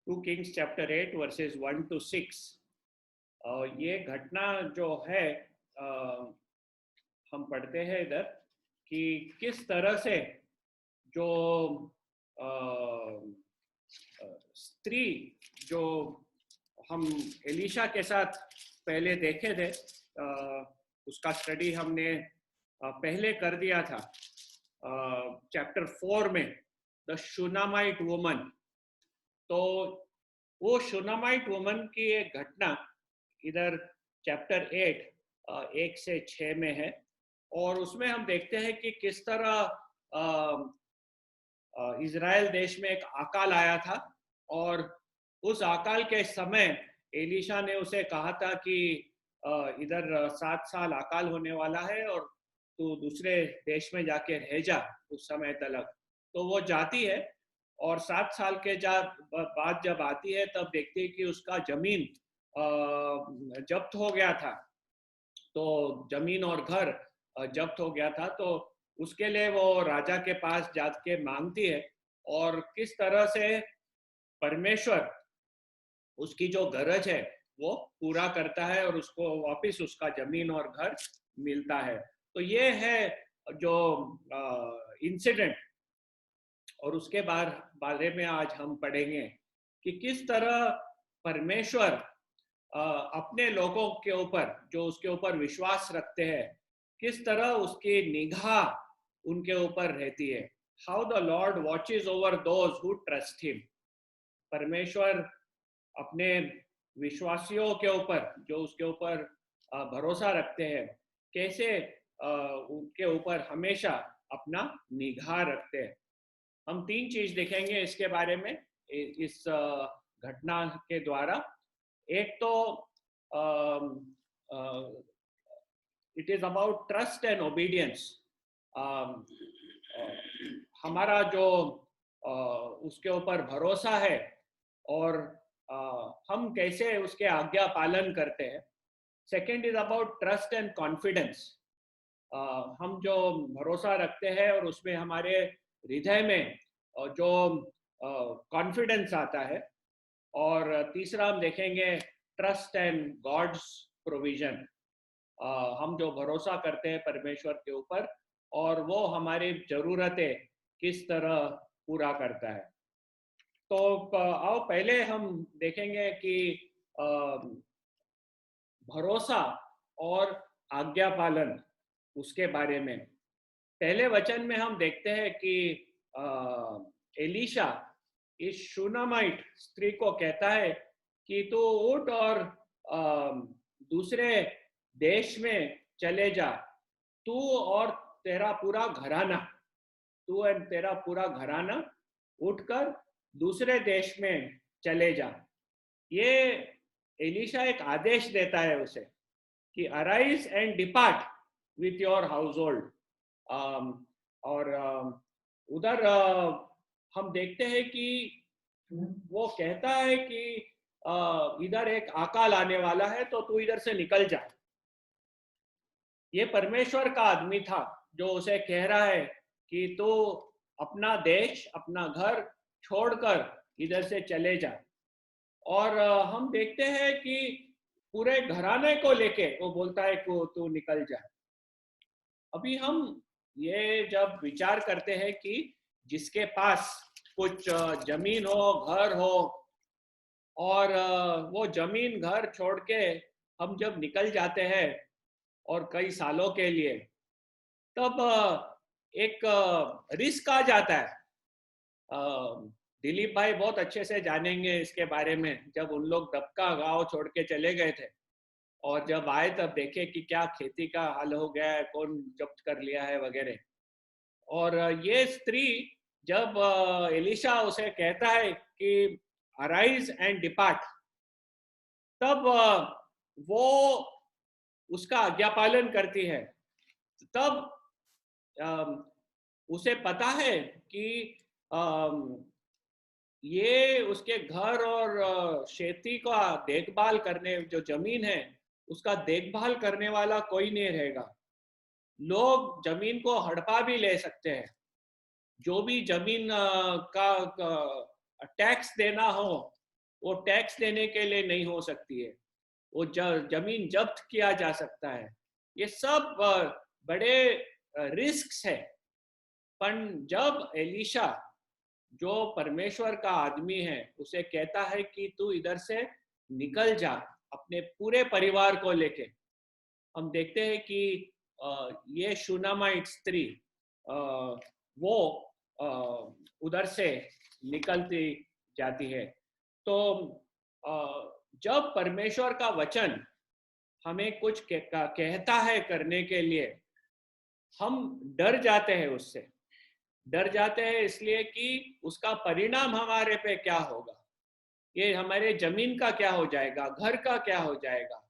2 Kings chapter 8 verses 1 to 6। ये घटना जो है हम पढ़ते हैं इधर कि किस तरह से जो स्त्री जो हम एलिशा के साथ पहले देखे थे, उसका स्टडी हमने पहले कर दिया था चैप्टर 4 में, द शूनामाइट वुमन। तो वो शूनामाइट वुमन की एक घटना इधर चैप्टर 8 1 से 6 में है, और उसमें हम देखते हैं कि किस तरह इज़राइल देश में एक अकाल आया था, और उस अकाल के समय एलिशा ने उसे कहा था कि इधर 7 साल अकाल होने वाला है और तू दूसरे देश में जाके रह जा उस समय तक। तो वो जाती है, और 7 साल के बाद जब आती है तब देखती है कि उसका जमीन जब्त हो गया था। तो जमीन और घर जब्त हो गया था, तो उसके लिए वो राजा के पास जाके मांगती है, और किस तरह से परमेश्वर उसकी जो गरज है वो पूरा करता है और उसको वापस उसका जमीन और घर मिलता है। तो ये है जो इंसिडेंट, और उसके बारे में आज हम पढ़ेंगे कि किस तरह परमेश्वर अपने लोगों के ऊपर जो उसके ऊपर विश्वास रखते हैं, किस तरह उसकी निगाह उनके ऊपर रहती है। How the Lord watches over those who trust him. परमेश्वर अपने विश्वासियों के ऊपर जो उसके ऊपर भरोसा रखते हैं, कैसे उनके ऊपर हमेशा अपना निगाह रखते हैं। हम 3 चीज देखेंगे इसके बारे में इस घटना के द्वारा। एक तो it is about trust and obedience. हमारा जो उसके ऊपर भरोसा है और हम कैसे उसके आज्ञा पालन करते हैं। Second is about trust and confidence. हम जो भरोसा रखते हैं और उसमें हमारे हृदय में जो कॉन्फिडेंस आता है। और तीसरा हम देखेंगे ट्रस्ट एंड गॉड्स प्रोविजन। हम जो भरोसा करते हैं परमेश्वर के ऊपर, और वो हमारी जरूरतें किस तरह पूरा करता है। तो आओ पहले हम देखेंगे कि भरोसा और आज्ञा पालन उसके बारे में। पहले वचन में हम देखते हैं कि एलिशा इस शूनामाइट स्त्री को कहता है कि तू उठ और दूसरे देश में चले जा, तू और तेरा पूरा घराना, तू और तेरा पूरा घराना उठकर दूसरे देश में चले जा। ये एलिशा एक आदेश देता है उसे कि arise and depart with your house hold. और उधर हम देखते हैं कि वो कहता है कि इधर एक अकाल आने वाला है, तो तू इधर से निकल जा। ये परमेश्वर का आदमी था जो उसे कह रहा है कि तू अपना देश अपना घर छोड़कर इधर से चले जा। और हम देखते हैं कि पूरे घराने को लेके वो बोलता है कि तू निकल जा। अभी हम ये जब विचार करते हैं कि जिसके पास कुछ जमीन हो, घर हो, और वो जमीन घर छोड़ के हम जब निकल जाते हैं और कई सालों के लिए, तब एक रिस्क आ जाता है। दिलीप भाई बहुत अच्छे से जानेंगे इसके बारे में। जब उन लोग दबका गांव छोड़ के चले गए थे और जब आए तब देखे कि क्या खेती का हाल हो गया है, कौन जब्त कर लिया है वगैरह। और ये स्त्री जब एलिशा उसे कहता है कि अराइज एंड डिपार्ट, तब वो उसका आज्ञा पालन करती है। तब उसे पता है कि ये उसके घर और खेती का देखभाल करने, जो जमीन है उसका देखभाल करने वाला कोई नहीं रहेगा। लोग जमीन को हड़पा भी ले सकते हैं। जो भी जमीन का टैक्स देना हो वो टैक्स देने के लिए नहीं हो सकती है, वो जमीन जब्त किया जा सकता है। ये सब बड़े रिस्क है। पर जब एलीशा, जो परमेश्वर का आदमी है, उसे कहता है कि तू इधर से निकल जा अपने पूरे परिवार को लेके, हम देखते हैं कि ये शूनामाइट स्त्री वो उधर से निकलती जाती है। तो जब परमेश्वर का वचन हमें कुछ कहता है करने के लिए, हम डर जाते हैं, उससे डर जाते हैं इसलिए कि उसका परिणाम हमारे पे क्या होगा, ये हमारे जमीन का क्या हो जाएगा, घर का क्या हो जाएगा।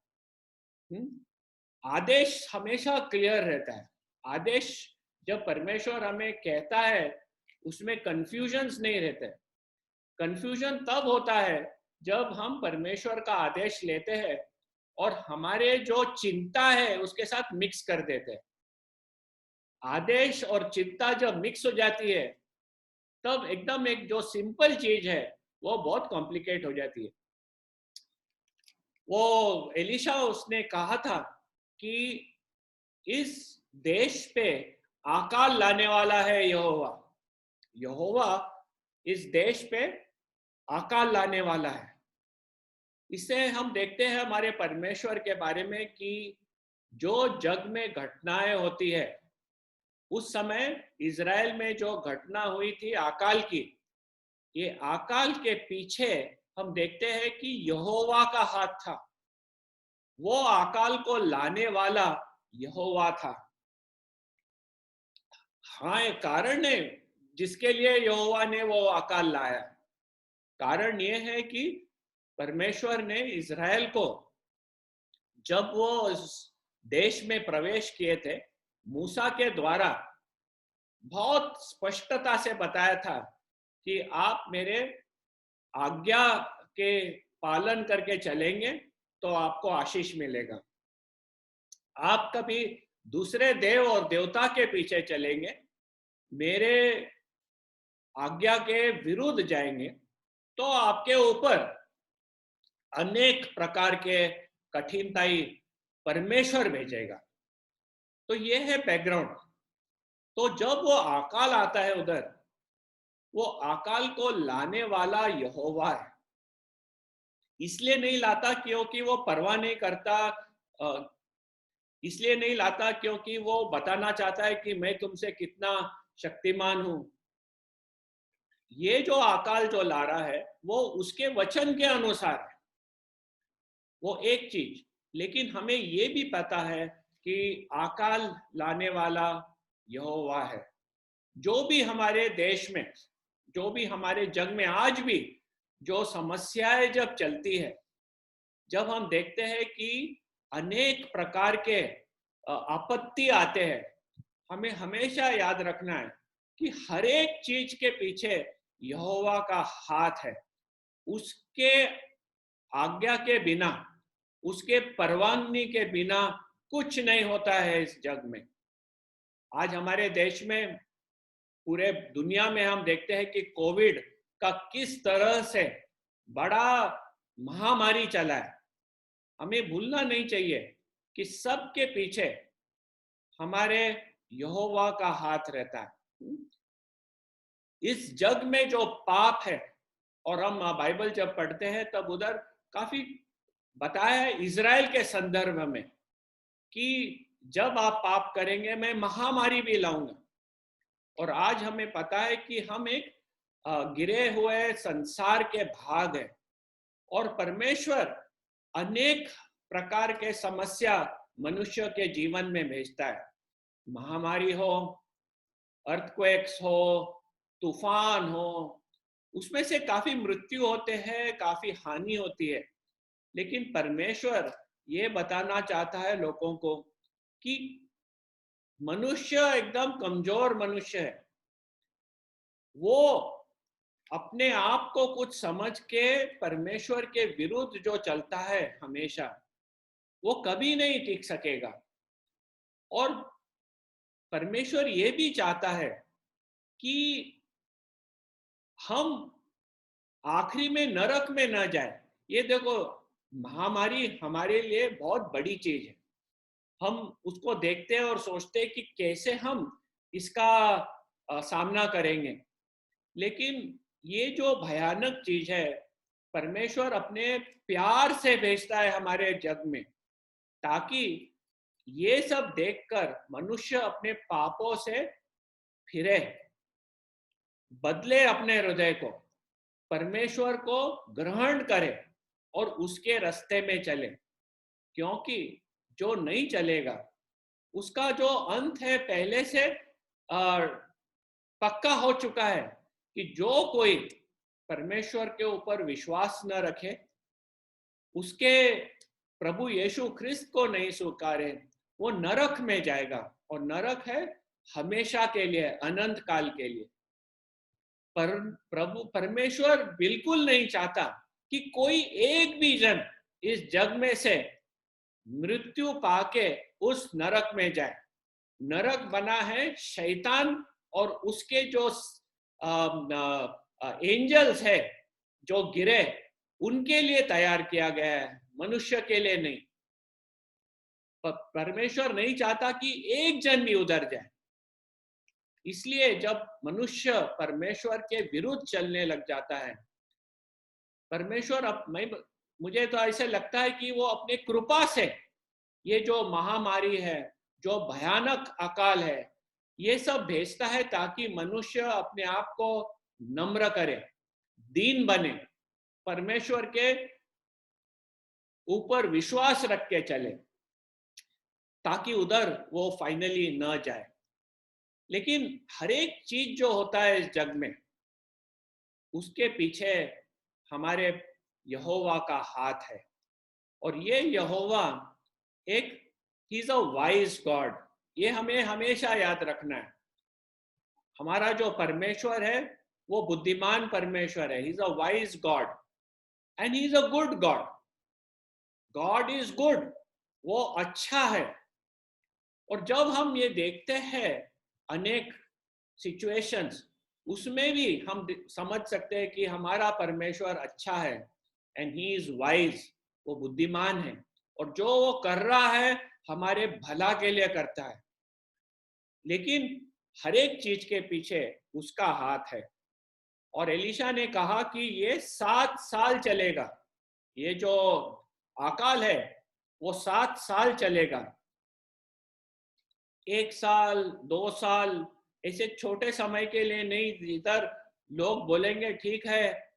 आदेश हमेशा क्लियर रहता है। आदेश जब परमेश्वर हमें कहता है उसमें कंफ्यूजन्स नहीं रहते। कंफ्यूजन तब होता है जब हम परमेश्वर का आदेश लेते हैं और हमारे जो चिंता है उसके साथ मिक्स कर देते हैं। आदेश और चिंता जब मिक्स हो जाती है तब एकदम एक जो सिंपल चीज है वो बहुत कॉम्प्लिकेट हो जाती है। वो एलीशा उसने कहा था कि इस देश पे अकाल लाने वाला है यहोवा। यहोवा इस देश पे अकाल लाने वाला है। इससे हम देखते हैं हमारे परमेश्वर के बारे में कि जो जग में घटनाएं होती है, उस समय इज़राइल में जो घटना हुई थी अकाल की, ये अकाल के पीछे हम देखते हैं कि यहोवा का हाथ था। वो अकाल को लाने वाला यहोवा था। हाँ, एक कारण है जिसके लिए यहोवा ने वो अकाल लाया। कारण ये है कि परमेश्वर ने इज़राइल को जब वो उस देश में प्रवेश किए थे, मूसा के द्वारा बहुत स्पष्टता से बताया था कि आप मेरे आज्ञा के पालन करके चलेंगे तो आपको आशीष मिलेगा। आप कभी दूसरे देव और देवता के पीछे चलेंगे, मेरे आज्ञा के विरुद्ध जाएंगे, तो आपके ऊपर अनेक प्रकार के कठिनाई परमेश्वर भेजेगा। तो ये है बैकग्राउंड। तो जब वो अकाल आता है उधर, वो अकाल को लाने वाला यहोवा है। इसलिए नहीं लाता क्योंकि वो परवाह नहीं करता, इसलिए नहीं लाता क्योंकि वो बताना चाहता है कि मैं तुमसे कितना शक्तिमान हूं। ये जो अकाल जो ला रहा है वो उसके वचन के अनुसार है, वो एक चीज। लेकिन हमें ये भी पता है कि अकाल लाने वाला यहोवा है। जो भी हमारे देश में, जो भी हमारे जग में आज भी जो समस्याएं जब चलती है, जब हम देखते हैं कि अनेक प्रकार के आपत्ति आते हैं, हमें हमेशा याद रखना है कि हर एक चीज के पीछे यहोवा का हाथ है। उसके आज्ञा के बिना, उसके परवानगी के बिना कुछ नहीं होता है इस जग में। आज हमारे देश में, पूरे दुनिया में हम देखते हैं कि कोविड का किस तरह से बड़ा महामारी चला है। हमें भूलना नहीं चाहिए कि सबके पीछे हमारे यहोवा का हाथ रहता है। इस जग में जो पाप है, और हम बाइबल जब पढ़ते हैं तब उधर काफी बताया है इज़राइल के संदर्भ में कि जब आप पाप करेंगे मैं महामारी भी लाऊंगा। और आज हमें पता है कि हम एक गिरे हुए संसार के भाग है और परमेश्वर अनेक प्रकार के समस्या मनुष्य के जीवन में भेजता है। महामारी हो, अर्थक्वेक्स हो, तूफान हो, उसमें से काफी मृत्यु होते हैं, काफी हानि होती है। लेकिन परमेश्वर ये बताना चाहता है लोगों को कि मनुष्य एकदम कमजोर मनुष्य है। वो अपने आप को कुछ समझ के परमेश्वर के विरुद्ध जो चलता है हमेशा, वो कभी नहीं टिक सकेगा। और परमेश्वर ये भी चाहता है कि हम आखिरी में नरक में न जाए। ये देखो, महामारी हमारे लिए बहुत बड़ी चीज है। हम उसको देखते हैं और सोचते हैं कि कैसे हम इसका सामना करेंगे। लेकिन ये जो भयानक चीज है, परमेश्वर अपने प्यार से भेजता है हमारे जग में, ताकि ये सब देखकर मनुष्य अपने पापों से फिरे, बदले अपने हृदय को, परमेश्वर को ग्रहण करे और उसके रास्ते में चले। क्योंकि जो नहीं चलेगा उसका जो अंत है पहले से पक्का हो चुका है, कि जो कोई परमेश्वर के ऊपर विश्वास न रखे, उसके प्रभु यीशु ख्रिस्त को नहीं स्वीकारे, वो नरक में जाएगा। और नरक है हमेशा के लिए, अनंत काल के लिए। पर प्रभु परमेश्वर बिल्कुल नहीं चाहता कि कोई एक भी जन इस जग में से मृत्यु पाके उस नरक में जाए। नरक बना है शैतान और उसके जो एंजल्स है जो गिरे, उनके लिए तैयार किया गया है, मनुष्य के लिए नहीं। परमेश्वर नहीं चाहता कि एक जन भी उधर जाए। इसलिए जब मनुष्य परमेश्वर के विरुद्ध चलने लग जाता है, परमेश्वर मुझे तो ऐसे लगता है कि वो अपने कृपा से ये जो महामारी है, जो भयानक अकाल है, ये सब भेजता है ताकि मनुष्य अपने आप को नम्र करे, दीन बने, परमेश्वर के ऊपर विश्वास रख के चले, ताकि उधर वो फाइनली न जाए। लेकिन हर एक चीज जो होता है इस जग में, उसके पीछे हमारे यहोवा का हाथ है। और ये यहोवा एक he is a wise God, ये हमें हमेशा याद रखना है। हमारा जो परमेश्वर है वो बुद्धिमान परमेश्वर है। He is a wise God and he is a good God. God is good, वो अच्छा है। और जब हम ये देखते हैं अनेक सिचुएशंस, उसमें भी हम समझ सकते हैं कि हमारा परमेश्वर अच्छा है एंड ही इज वाइज, वो बुद्धिमान है, और जो वो कर रहा है हमारे भला के लिए करता है। लेकिन हर एक चीज के पीछे उसका हाथ है। और एलीशा ने कहा कि ये 7 साल चलेगा, ये जो अकाल है वो 7 साल चलेगा। 1 साल 2 साल ऐसे छोटे समय के लिए नहीं। इधर लोग बोलेंगे ठीक है,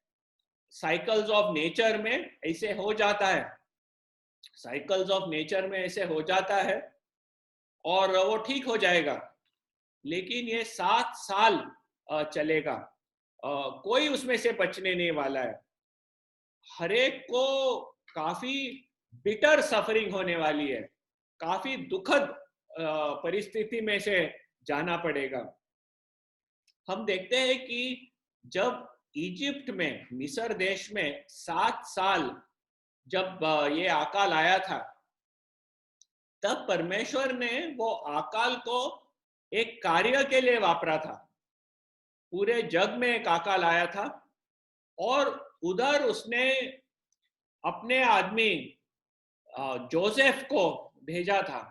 साइकिल्स ऑफ नेचर में ऐसे हो जाता है, साइकिल्स ऑफ नेचर में ऐसे हो जाता है और वो ठीक हो जाएगा। लेकिन ये 7 साल चलेगा, कोई उसमें से बचने नहीं वाला है। हरेक को काफी बिटर सफरिंग होने वाली है, काफी दुखद परिस्थिति में से जाना पड़ेगा। हम देखते हैं कि जब इजिप्ट में, मिस्र देश में 7 साल जब ये अकाल आया था, तब परमेश्वर ने वो अकाल को एक कार्य के लिए वापरा था। पूरे जग में एक अकाल आया था और उधर उसने अपने आदमी जोसेफ को भेजा था,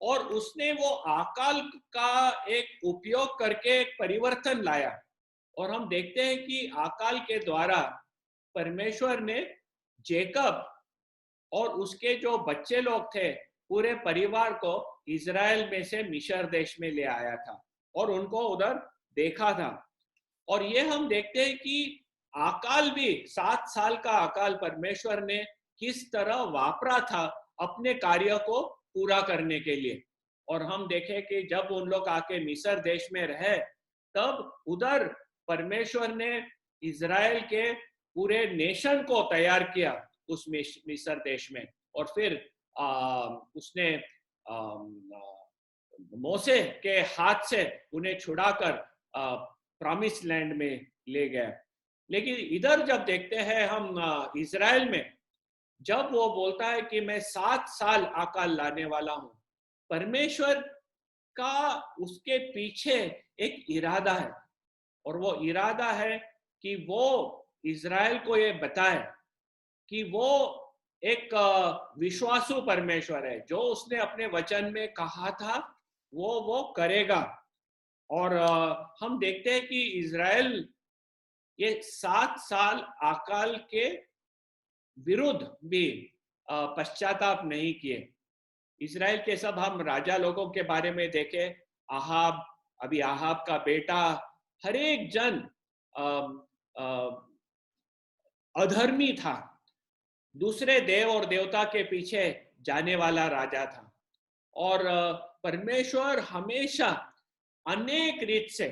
और उसने वो अकाल का एक उपयोग करके एक परिवर्तन लाया। और हम देखते हैं कि अकाल के द्वारा परमेश्वर ने जेकब और उसके जो बच्चे लोग थे, पूरे परिवार को इजराइल में से मिस्र देश में ले आया था और उनको उधर देखा था। और ये हम देखते हैं कि अकाल भी, 7 साल का अकाल परमेश्वर ने किस तरह वापरा था अपने कार्य को पूरा करने के लिए। और हम देखें कि जब उन लोग आके मिस्र देश में रहे, तब उधर परमेश्वर ने इजराइल के पूरे नेशन को तैयार किया उस मिस्र देश में। और फिर उसने मोसे के हाथ से उन्हें छुड़ाकर प्रॉमिस लैंड में ले गया। लेकिन इधर जब देखते हैं हम इजराइल में, जब वो बोलता है कि मैं 7 साल अकाल लाने वाला हूं, परमेश्वर का उसके पीछे एक इरादा है। और वो इरादा है कि वो इज़राइल को ये बताए कि वो एक विश्वासु परमेश्वर है, जो उसने अपने वचन में कहा था वो करेगा। और हम देखते हैं कि इज़राइल ये 7 साल अकाल के विरुद्ध भी पश्चाताप नहीं किए। इज़राइल के सब हम राजा लोगों के बारे में देखें, आहाब, अभी आहाब का बेटा, हर एक जन अधर्मी था, दूसरे देव और देवता के पीछे जाने वाला राजा था। और परमेश्वर हमेशा अनेक रीत से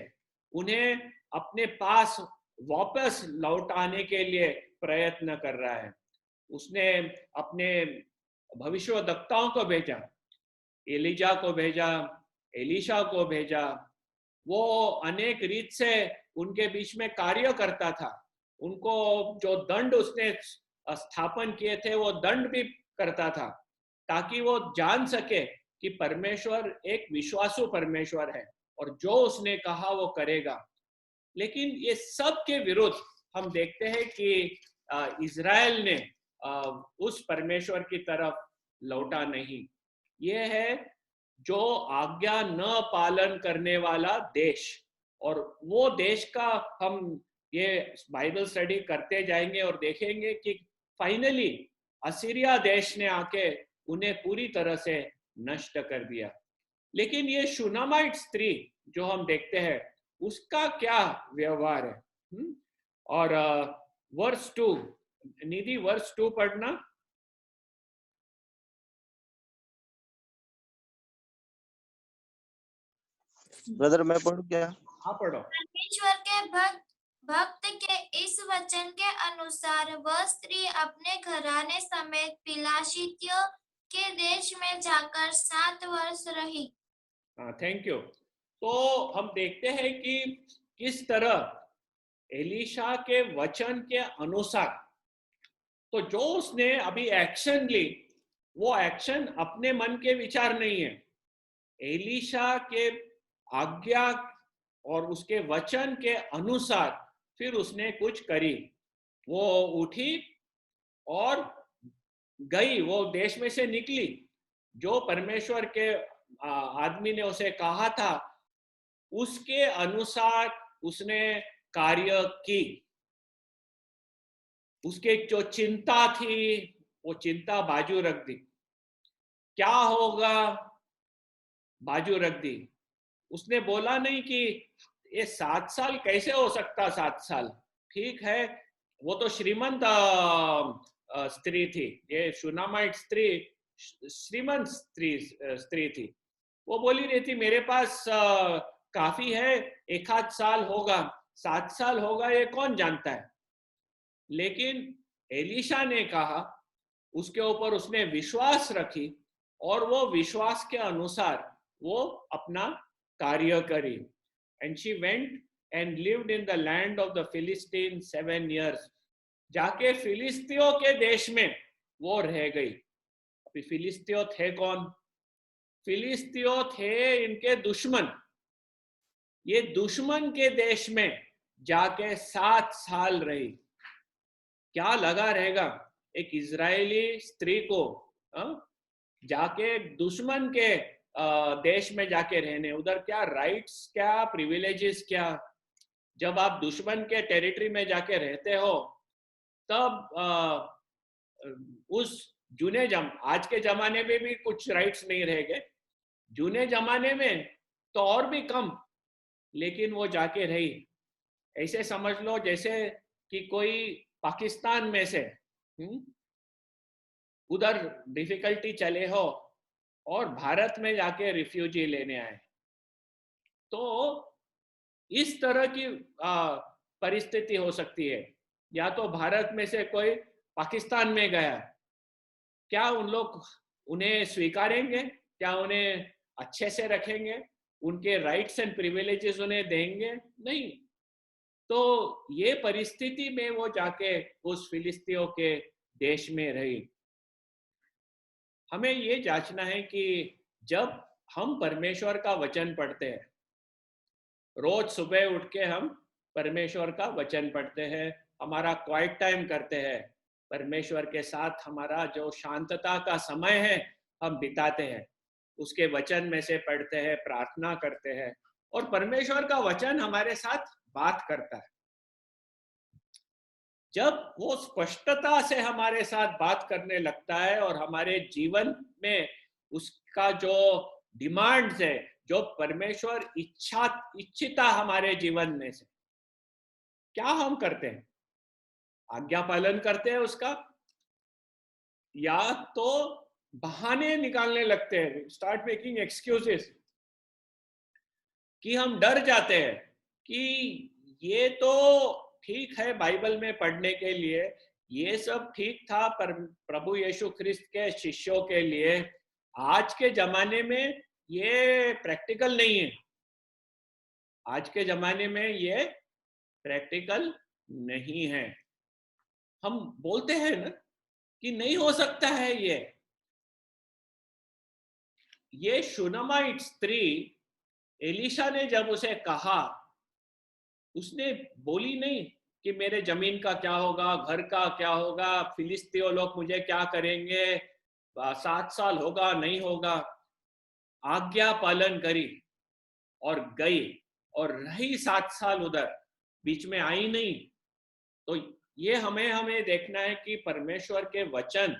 उन्हें अपने पास वापस लौटाने के लिए प्रयत्न कर रहा है। उसने अपने भविष्यवक्ताओं को भेजा, एलिजा को भेजा, एलीशा को भेजा। वो अनेक रीत से उनके बीच में कार्य करता था। उनको जो दंड उसने स्थापन किए थे वो दंड भी करता था, ताकि वो जान सके कि परमेश्वर एक विश्वासु परमेश्वर है और जो उसने कहा वो करेगा। लेकिन ये सब के विरुद्ध हम देखते हैं कि इज़राइल ने उस परमेश्वर की तरफ लौटा नहीं। ये है जो आज्ञा न पालन करने वाला देश। और वो देश का हम ये बाइबल स्टडी करते जाएंगे और देखेंगे कि फाइनली असीरिया देश ने आके उन्हें पूरी तरह से नष्ट कर दिया। लेकिन ये शूनामाइट स्त्री जो हम देखते हैं उसका क्या व्यवहार है। और वर्स 2, निधि वर्स 2 पढ़ना। ब्रदर मैं पढ़ूं क्या? हाँ पढ़ो। परमेश्वर के भक्त के इस वचन के अनुसार वह स्त्री अपने घराने समेत फिलिस्तियों के देश में जाकर 7 वर्ष रही। Thank you. तो हम देखते हैं कि किस तरह एलीशा के वचन के अनुसार, तो जो उसने अभी एक्शन ली, वो एक्शन अपने मन के विचार नहीं है, एलीशा के आज्ञा और उसके वचन के अनुसार फिर उसने कुछ करी। वो उठी और गई, वो देश में से निकली। जो परमेश्वर के आदमी ने उसे कहा था उसके अनुसार उसने कार्य की। उसके जो चिंता थी वो चिंता बाजू रख दी, क्या होगा बाजू रख दी। उसने बोला नहीं कि ये 7 साल कैसे हो सकता, 7 साल ठीक है। वो तो श्रीमंत स्त्री थी, ये शूनामाइट स्त्री श्रीमंत स्त्री थी। वो बोली रही थी मेरे पास काफी है, 1 साल होगा, 7 साल होगा, ये कौन जानता है। लेकिन एलीशा ने कहा, उसके ऊपर उसने विश्वास रखी और वो विश्वास के अनुसार वो अपना कार्य करी। And she went and lived in the land of the Philistine 7 years। जाके फिलिस्तियों के देश में वो रह गई। अभी फिलिस्तियों थे कौन? फिलिस्तियों थे इनके दुश्मन। ये दुश्मन के देश में जाके 7 साल रही। क्या लगा रहेगा एक इजरायली स्त्री को जाके दुश्मन के देश में जाके रहने? उधर क्या राइट्स, क्या प्रिविलेजेस, क्या। जब आप दुश्मन के टेरिटरी में जाके रहते हो तब उस आज के जमाने में भी कुछ राइट्स नहीं रह गए, जूने जमाने में तो और भी कम। लेकिन वो जाके रही। ऐसे समझ लो जैसे कि कोई पाकिस्तान में से उधर डिफिकल्टी चले हो और भारत में जाके रिफ्यूजी लेने आए। तो इस तरह की परिस्थिति हो सकती है। या तो भारत में से कोई पाकिस्तान में गया, क्या उन लोग उन्हें स्वीकारेंगे? क्या उन्हें अच्छे से रखेंगे? उनके राइट्स एंड प्रिविलेजेस उन्हें देंगे? नहीं। तो ये परिस्थिति में वो जाके उस फिलिस्तियों के देश में रही। हमें ये जांचना है कि जब हम परमेश्वर का वचन पढ़ते हैं, रोज सुबह उठ के हम परमेश्वर का वचन पढ़ते हैं, हमारा क्वाइट टाइम करते हैं, परमेश्वर के साथ हमारा जो शांतता का समय है हम बिताते हैं, उसके वचन में से पढ़ते हैं, प्रार्थना करते हैं, और परमेश्वर का वचन हमारे साथ बात करता है। जब वो स्पष्टता से हमारे साथ बात करने लगता है और हमारे जीवन में उसका जो डिमांड्स है, जो परमेश्वर इच्छिता हमारे जीवन में से, क्या हम करते हैं? आज्ञा पालन करते हैं उसका, या तो बहाने निकालने लगते हैं, स्टार्ट मेकिंग एक्सक्यूजेस, कि हम डर जाते हैं कि ये तो ठीक है बाइबल में पढ़ने के लिए, ये सब ठीक था पर प्रभु यीशु ख्रिस्त के शिष्यों के लिए, आज के जमाने में ये प्रैक्टिकल नहीं है, आज के जमाने में ये प्रैक्टिकल नहीं है। हम बोलते हैं ना कि नहीं हो सकता है ये शूनामाइट स्त्री, एलिशा ने जब उसे कहा, उसने बोली नहीं कि मेरे जमीन का क्या होगा, घर का क्या होगा, फिलिस्तीय लोग मुझे क्या करेंगे, 7 साल होगा नहीं होगा। आज्ञा पालन करी और गई और रही 7 साल उधर, बीच में आई नहीं। तो ये हमें देखना है कि परमेश्वर के वचन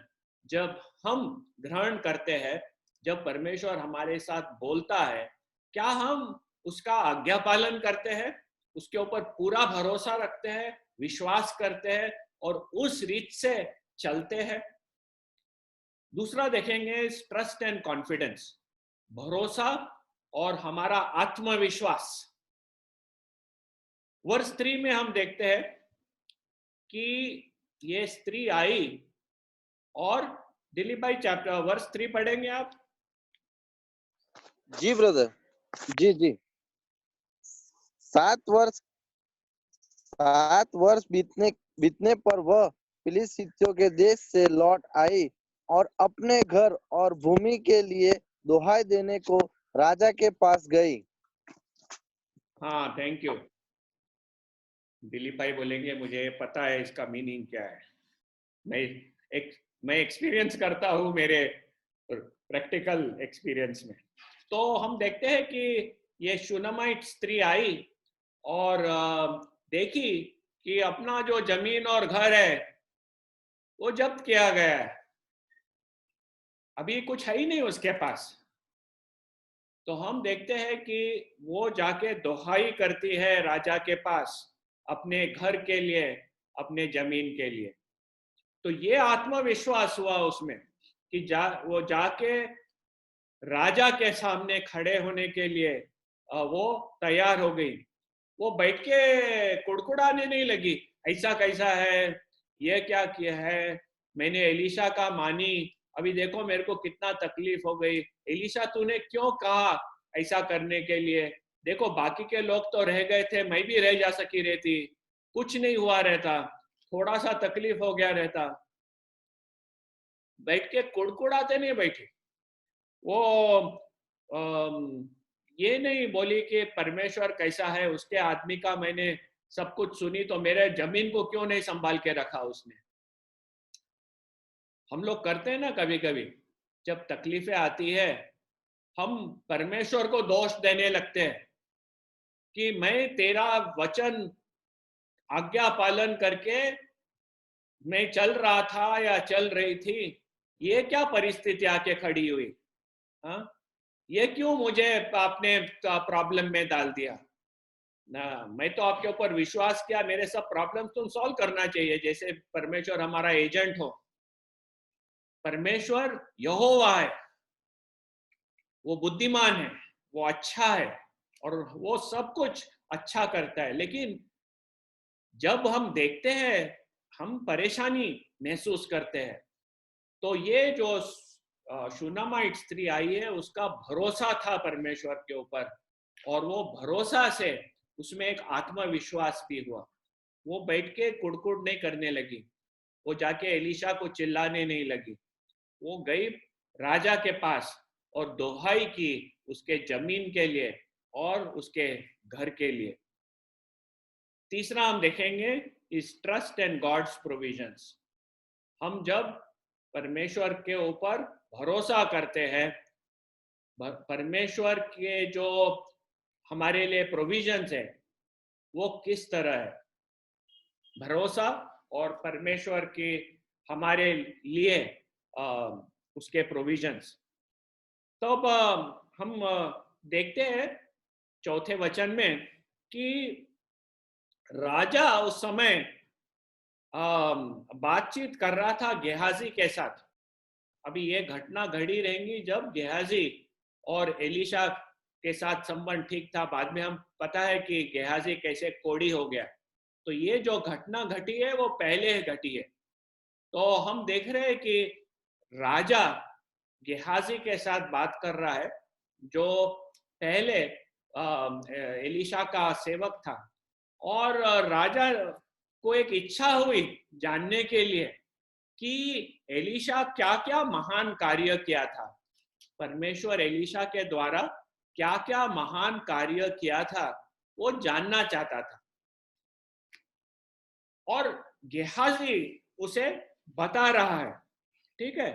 जब हम ग्रहण करते हैं, जब परमेश्वर हमारे साथ बोलता है, क्या हम उसका आज्ञा पालन करते हैं, उसके ऊपर पूरा भरोसा रखते हैं, विश्वास करते हैं और उस रीत से चलते हैं। दूसरा देखेंगे ट्रस्ट एंड कॉन्फिडेंस, भरोसा और हमारा आत्मविश्वास। वर्ष 3 में हम देखते हैं कि ये स्त्री आई, और दिलीप भाई चैप्टर वर्ष 3 पढ़ेंगे आप? जी ब्रदर, जी। 7 वर्ष बीतने पर वह फिलिस्तीयों के देश से लौट आई और अपने घर और भूमि के लिए दुहाई देने को राजा के पास गई। हाँ, थैंक यू। दिलीप भाई बोलेंगे मुझे पता है इसका मीनिंग क्या है। मैं एक्सपीरियंस करता हूँ मेरे प्रैक्टिकल एक्सपीरियंस में। तो हम देखते हैं कि ये शूनामाइट स्त्री आई और देखी कि अपना जो जमीन और घर है वो जब्त किया गया है, अभी कुछ है ही नहीं उसके पास। तो हम देखते हैं कि वो जाके दुहाई करती है राजा के पास, अपने घर के लिए, अपने जमीन के लिए। तो ये आत्मविश्वास हुआ उसमें कि वो जाके राजा के सामने खड़े होने के लिए वो तैयार हो गई। वो बैठ के कुड़कुड़ाने नहीं लगी, ऐसा कैसा है, ये क्या किया है, मैंने एलिशा का मानी, अभी देखो मेरे को कितना तकलीफ हो गई, एलिशा तूने क्यों कहा ऐसा करने के लिए, देखो बाकी के लोग तो रह गए थे, मैं भी रह जा सकी रहती, कुछ नहीं हुआ रहता, थोड़ा सा तकलीफ हो गया रहता। बैठ के कुड़कुड़ाते नहीं बैठे। वो ये नहीं बोली कि परमेश्वर कैसा है, उसके आदमी का मैंने सब कुछ सुनी तो मेरे जमीन को क्यों नहीं संभाल के रखा उसने। हम लोग करते हैं ना कभी कभी, जब तकलीफें आती है हम परमेश्वर को दोष देने लगते हैं कि मैं तेरा वचन आज्ञा पालन करके मैं चल रहा था या चल रही थी, ये क्या परिस्थिति आके खड़ी हुई, हाँ, ये क्यों मुझे आपने प्रॉब्लम में डाल दिया ना, मैं तो आपके ऊपर विश्वास किया, मेरे सब प्रॉब्लम तुम सॉल्व करना चाहिए, जैसे परमेश्वर हमारा एजेंट हो। परमेश्वर यहोवा है, वो बुद्धिमान है, वो अच्छा है और वो सब कुछ अच्छा करता है। लेकिन जब हम देखते हैं, हम परेशानी महसूस करते हैं, तो ये जो शूनामाइट स्त्री आई है उसका भरोसा था परमेश्वर के ऊपर, और वो भरोसा से उसमें एक आत्मविश्वास भी हुआ। वो बैठ के कुड़कुड़ नहीं करने लगी, वो जाके एलिशा को चिल्लाने नहीं लगी, वो गई राजा के पास और दुहाई की उसके जमीन के लिए और उसके घर के लिए। तीसरा हम देखेंगे is trust in God's provisions. हम जब परमेश्वर के ऊपर भरोसा करते हैं, परमेश्वर के जो हमारे लिए प्रोविजंस है वो किस तरह है, भरोसा और परमेश्वर के हमारे लिए उसके प्रोविजंस। तो अब हम देखते हैं चौथे वचन में कि राजा उस समय बातचीत कर रहा था गेहाजी के साथ। अभी ये घटना घड़ी रहेंगी जब गेहाजी और एलीशा के साथ संबंध ठीक था। बाद में हम पता है कि गेहाजी कैसे कोढ़ी हो गया। तो ये जो घटना घटी है वो पहले घटी है। तो हम देख रहे हैं कि राजा गेहाजी के साथ बात कर रहा है, जो पहले एलीशा का सेवक था। और राजा को एक इच्छा हुई जानने के लिए कि एलीशा क्या क्या महान कार्य किया था, परमेश्वर एलीशा के द्वारा क्या क्या महान कार्य किया था, वो जानना चाहता था। और गेहाजी उसे बता रहा है, ठीक है।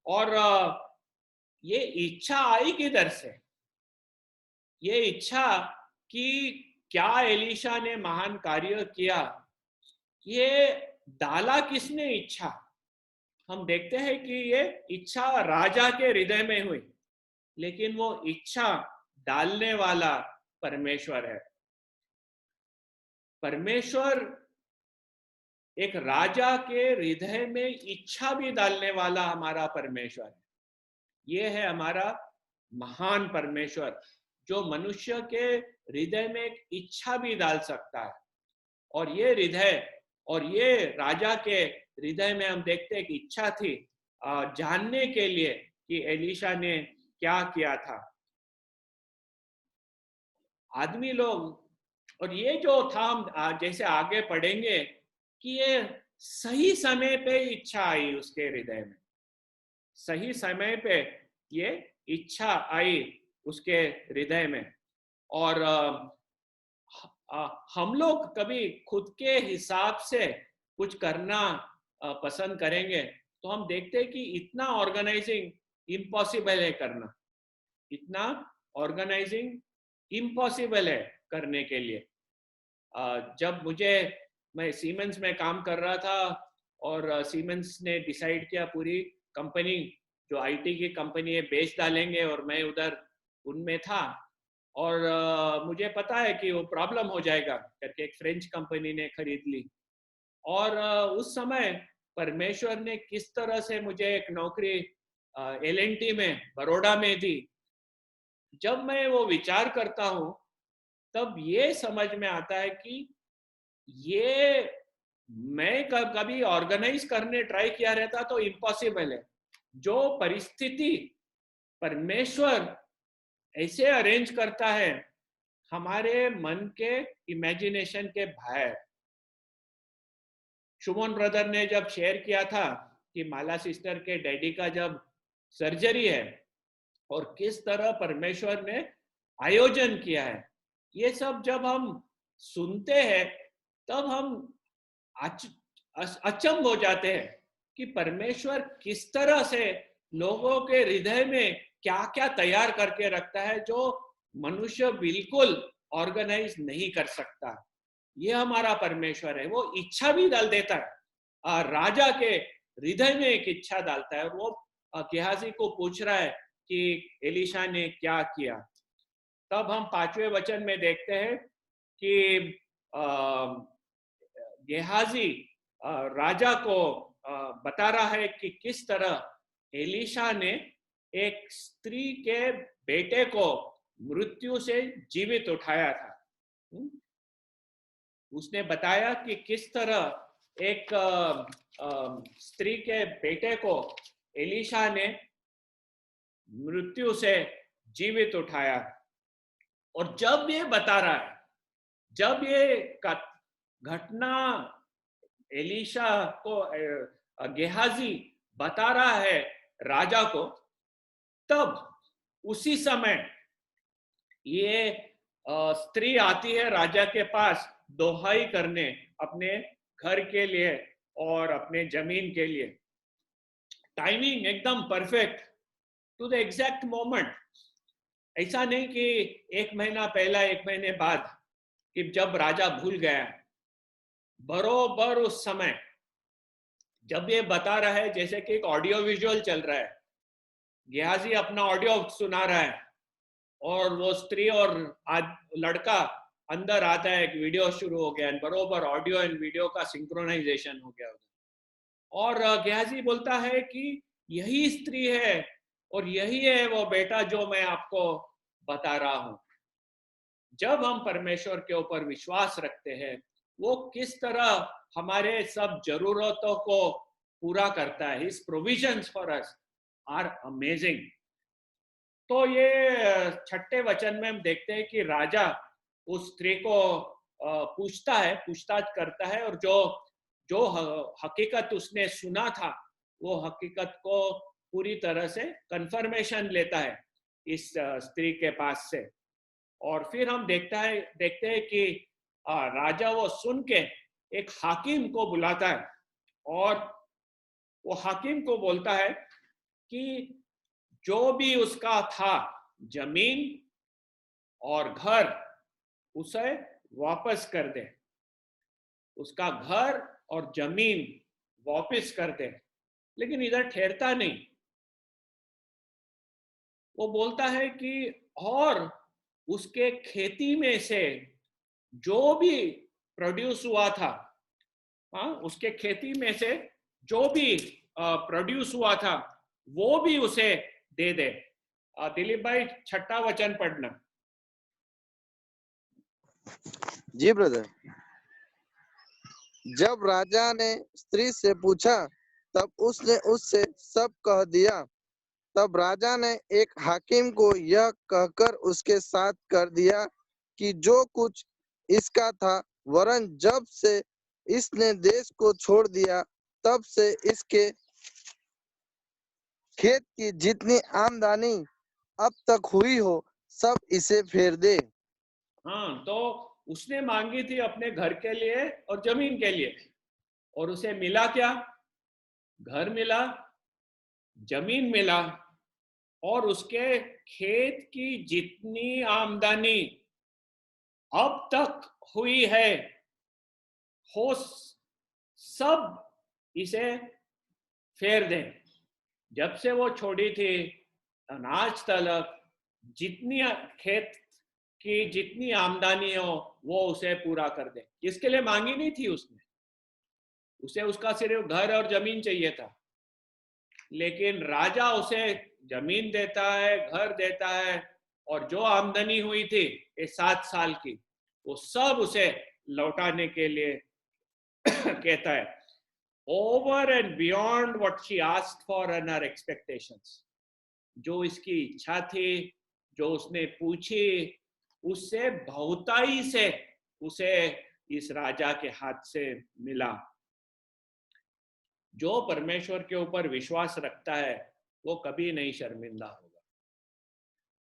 और ये इच्छा आई किधर से? ये इच्छा कि क्या एलीशा ने महान कार्य किया, ये डाला किसने इच्छा? हम देखते हैं कि ये इच्छा राजा के हृदय में हुई, लेकिन वो इच्छा डालने वाला परमेश्वर है। परमेश्वर एक राजा के हृदय में इच्छा भी डालने वाला हमारा परमेश्वर है। ये है हमारा महान परमेश्वर, जो मनुष्य के हृदय में एक इच्छा भी डाल सकता है। और ये हृदय और ये राजा के हृदय में हम देखते हैं कि इच्छा थी जानने के लिए कि एलीशा ने क्या किया था। आदमी लोग, और ये जो था हम जैसे आगे पढ़ेंगे कि ये सही समय पे इच्छा आई उसके हृदय में, सही समय पे ये इच्छा आई उसके हृदय में। और हम लोग कभी खुद के हिसाब से कुछ करना पसंद करेंगे तो हम देखते हैं कि इतना ऑर्गेनाइजिंग इम्पॉसिबल है करना, इतना ऑर्गेनाइजिंग इम्पॉसिबल है करने के लिए। जब मैं सीमेंस में काम कर रहा था और सीमेंस ने डिसाइड किया पूरी कंपनी जो आईटी की कंपनी है बेच डालेंगे, और मैं उधर उनमें था। और मुझे पता है कि वो प्रॉब्लम हो जाएगा करके एक फ्रेंच कंपनी ने खरीद ली। और उस समय परमेश्वर ने किस तरह से मुझे एक नौकरी एलएनटी में बड़ौदा में दी। जब मैं वो विचार करता हूँ तब ये समझ में आता है कि ये मैं कभी ऑर्गेनाइज करने ट्राई किया रहता तो इम्पॉसिबल है। जो परिस्थिति परमेश्वर ऐसे अरेंज करता है हमारे मन के इमेजिनेशन के बाहर। शुमोन ब्रदर ने जब शेयर किया था कि माला सिस्टर के डैडी का जब सर्जरी है और किस तरह परमेश्वर ने आयोजन किया है, ये सब जब हम सुनते हैं तब हम अचंभ हो जाते हैं कि परमेश्वर किस तरह से लोगों के हृदय में क्या क्या तैयार करके रखता है जो मनुष्य बिल्कुल ऑर्गेनाइज नहीं कर सकता। ये हमारा परमेश्वर है, वो इच्छा भी डाल देता है। राजा के हृदय में एक इच्छा डालता है और वो गेहाजी को पूछ रहा है कि एलीशा ने क्या किया। तब हम 5वें वचन में देखते हैं कि गेहाजी राजा को बता रहा है कि किस तरह एलीशा ने एक स्त्री के बेटे को मृत्यु से जीवित उठाया था। उसने बताया कि किस तरह एक स्त्री के बेटे को एलीशा ने मृत्यु से जीवित उठाया। और जब ये बता रहा है, जब ये घटना एलीशा को गेहाजी बता रहा है राजा को, तब उसी समय ये स्त्री आती है राजा के पास दोहाई करने अपने घर के लिए और अपने जमीन के लिए। टाइमिंग एकदम perfect, to the exact moment. ऐसा नहीं कि एक महीना पहला, एक महीने बाद, कि जब राजा भूल गया, बरोबर उस समय जब ये बता रहा है, जैसे कि एक ऑडियो विजुअल चल रहा है, गेहाजी अपना ऑडियो सुना रहा है और वो स्त्री और लड़का अंदर आता है, एक वीडियो शुरू हो गया, बरोबर ऑडियो एंड वीडियो का सिंक्रोनाइजेशन हो गया। और गेहाजी बोलता है कि यही स्त्री है और यही है वो बेटा जो मैं आपको बता रहा हूं। जब हम परमेश्वर के ऊपर विश्वास रखते हैं, वो किस तरह हमारे सब जरूरतों को पूरा करता है। His provisions for us are amazing। तो ये छठे वचन में हम देखते हैं कि राजा उस स्त्री को पूछताछ करता है, और जो हकीकत उसने सुना था, वो हकीकत को पूरी तरह से कंफर्मेशन लेता है इस स्त्री के पास से। और फिर हम देखते हैं कि राजा वो सुन के एक हाकिम को बुलाता है, और वो हाकिम को बोलता है कि जो भी उसका था, जमीन और घर, उसे वापस कर दे। उसका घर और जमीन वापस कर दे। लेकिन इधर ठहरता नहीं, वो बोलता है कि और उसके खेती में से जो भी प्रोड्यूस हुआ था, उसके खेती में से जो भी प्रोड्यूस हुआ था, वो भी उसे दे दे। दिलीप भाई, छठा वचन पढ़ना। जी ब्रदर। जब राजा ने स्त्री से पूछा, तब उसने उससे सब कह दिया। तब राजा ने एक हाकिम को यह कहकर उसके साथ कर दिया कि जो कुछ इसका था, वरन जब से इसने देश को छोड़ दिया, तब से इसके खेत की जितनी आमदनी अब तक हुई हो, सब इसे फेर दे। हाँ, तो उसने मांगी थी अपने घर के लिए और जमीन के लिए, और उसे मिला क्या? घर मिला, जमीन मिला, और उसके खेत की जितनी आमदनी अब तक हुई है, हो सब इसे फेर दे। जब से वो छोड़ी थी, अनाज तलक जितनी खेत की जितनी आमदनी हो, वो उसे पूरा कर दे। इसके लिए मांगी नहीं थी उसने, उसे उसका सिर्फ घर और जमीन चाहिए था। लेकिन राजा उसे जमीन देता है, घर देता है, और जो आमदनी हुई थी ये 7 साल की, वो सब उसे लौटाने के लिए कहता है, over and beyond what she asked for and her expectations. जो इसकी इच्छा थी, जो उसने पूछी, उससे बहुताई से उसे इस राजा के हाथ से मिला। जो परमेश्वर के ऊपर विश्वास रखता है, वो कभी नहीं शर्मिंदा होगा।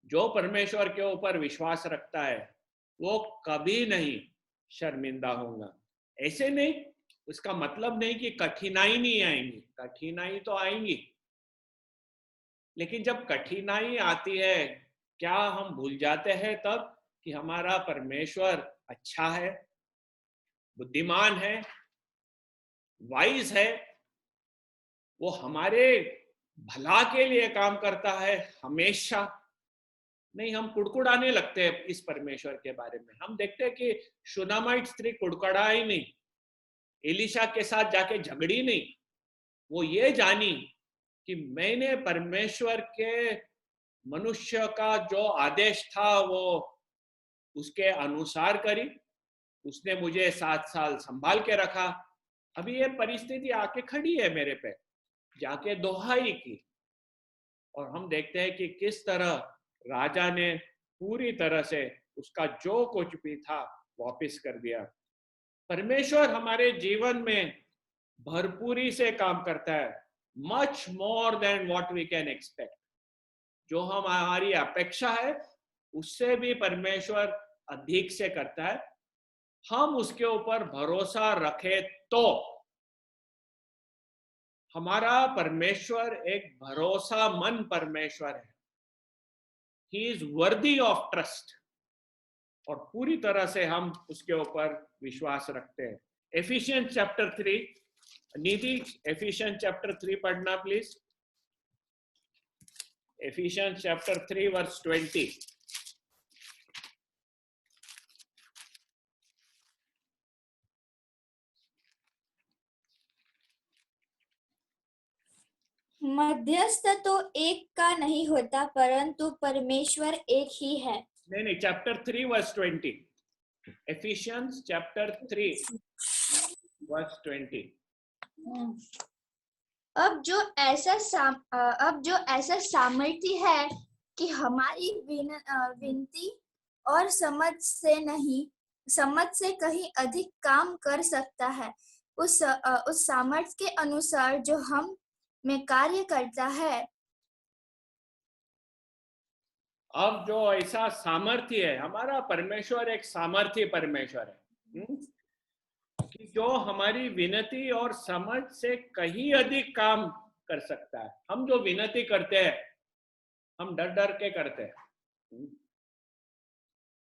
जो परमेश्वर के ऊपर विश्वास रखता है, वो कभी नहीं शर्मिंदा होगा। ऐसे नहीं, उसका मतलब नहीं कि कठिनाई नहीं आएंगी, कठिनाई तो आएंगी। लेकिन जब कठिनाई आती है, क्या हम भूल जाते हैं तब कि हमारा परमेश्वर अच्छा है, बुद्धिमान है, वाइज है, वो हमारे भला के लिए काम करता है हमेशा। नहीं, हम कुड़कुड़ाने लगते हैं इस परमेश्वर के बारे में। हम देखते हैं कि शूनामाइट स्त्री कुड़कुड़ा ही नहीं, एलिशा के साथ जाके झगड़ी नहीं, वो ये जानी कि मैंने परमेश्वर के मनुष्य का जो आदेश था वो उसके अनुसार करी, उसने मुझे 7 साल संभाल के रखा। अभी ये परिस्थिति आके खड़ी है मेरे पे, जाके दोहाई की। और हम देखते हैं कि किस तरह राजा ने पूरी तरह से उसका जो कुछ भी था वापस कर दिया। परमेश्वर हमारे जीवन में भरपूरी से काम करता है, much more than what we can expect. जो हमारी अपेक्षा है उससे भी परमेश्वर अधिक से करता है। हम उसके ऊपर भरोसा रखें तो हमारा परमेश्वर एक भरोसामंद परमेश्वर है। He is worthy of trust, और पूरी तरह से हम उसके ऊपर विश्वास रखते हैं। एफिशिएंस चैप्टर 3, निधि एफिशिएंस चैप्टर 3 पढ़ना प्लीज। Efficiency chapter 3 verse 20। मध्यस्थ तो एक का नहीं होता, परंतु परमेश्वर एक ही है। नहीं, chapter 3 verse 20। Ephesians chapter 3 verse 20। अब जो ऐसा सामर्थ्य है कि हमारी विनती और समझ से कहीं अधिक काम कर सकता है, उस सामर्थ्य के अनुसार जो हम में कार्य करता है। अब जो ऐसा सामर्थ्य है, हमारा परमेश्वर एक सामर्थ्य परमेश्वर है, कि जो हमारी विनती और समझ से कहीं अधिक काम कर सकता है। हम जो विनती करते हैं हम डर डर के करते हैं,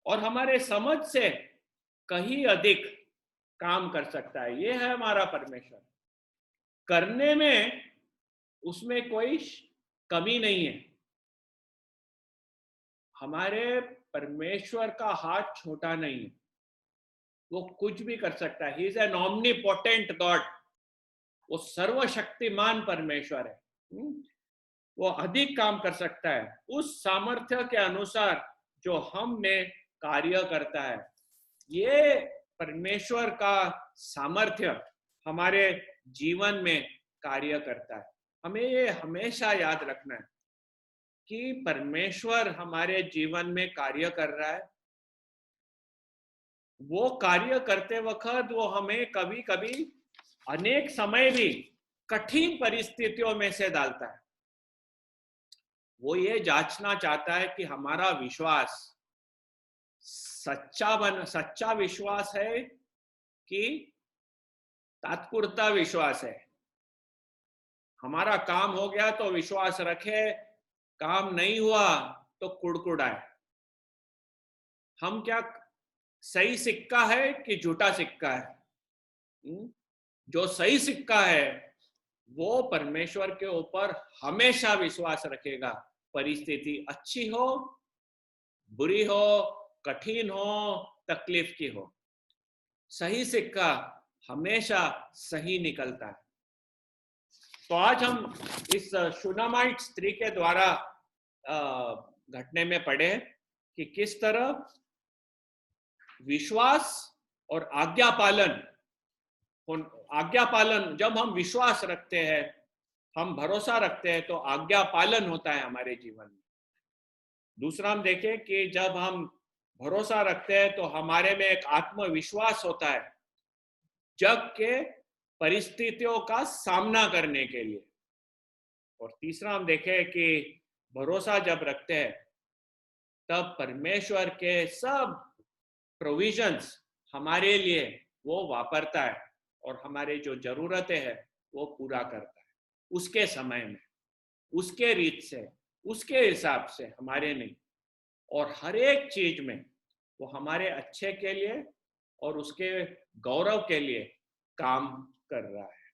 और हमारे समझ से कहीं अधिक काम कर सकता है। ये है हमारा परमेश्वर। करने में उसमें कोई कमी नहीं है। हमारे परमेश्वर का हाथ छोटा नहीं है, वो कुछ भी कर सकता है। ही इज एन ऑमनीपोटेंट गॉड, वो सर्वशक्तिमान परमेश्वर है। वो अधिक काम कर सकता है उस सामर्थ्य के अनुसार जो हम में कार्य करता है। ये परमेश्वर का सामर्थ्य हमारे जीवन में कार्य करता है। हमें ये हमेशा याद रखना है कि परमेश्वर हमारे जीवन में कार्य कर रहा है। वो कार्य करते वक्त वो हमें कभी कभी अनेक समय भी कठिन परिस्थितियों में से डालता है। वो ये जांचना चाहता है कि हमारा विश्वास सच्चा विश्वास है कि तात्पुरता विश्वास है। हमारा काम हो गया तो विश्वास रखे, काम नहीं हुआ तो कुड़कुड़ाए। हम क्या सही सिक्का है कि झूठा सिक्का है? जो सही सिक्का है वो परमेश्वर के ऊपर हमेशा विश्वास रखेगा। परिस्थिति अच्छी हो, बुरी हो, कठिन हो, तकलीफ की हो, सही सिक्का हमेशा सही निकलता है। तो आज हम इस शूनामाइट स्त्री के द्वारा घटने में पढ़े कि किस तरह विश्वास और आज्ञा पालन, जब हम विश्वास रखते हैं, हम भरोसा रखते हैं, तो आज्ञा पालन होता है हमारे जीवन में। दूसरा हम देखें कि जब हम भरोसा रखते हैं तो हमारे में एक आत्मविश्वास होता है जग के परिस्थितियों का सामना करने के लिए। और तीसरा हम देखें कि भरोसा जब रखते हैं तब परमेश्वर के सब प्रोविजंस हमारे लिए वो वापरता है, और हमारे जो जरूरतें हैं वो पूरा करता है उसके समय में, उसके रीत से, उसके हिसाब से, हमारे नहीं। और हर एक चीज में वो हमारे अच्छे के लिए और उसके गौरव के लिए काम कर रहा है।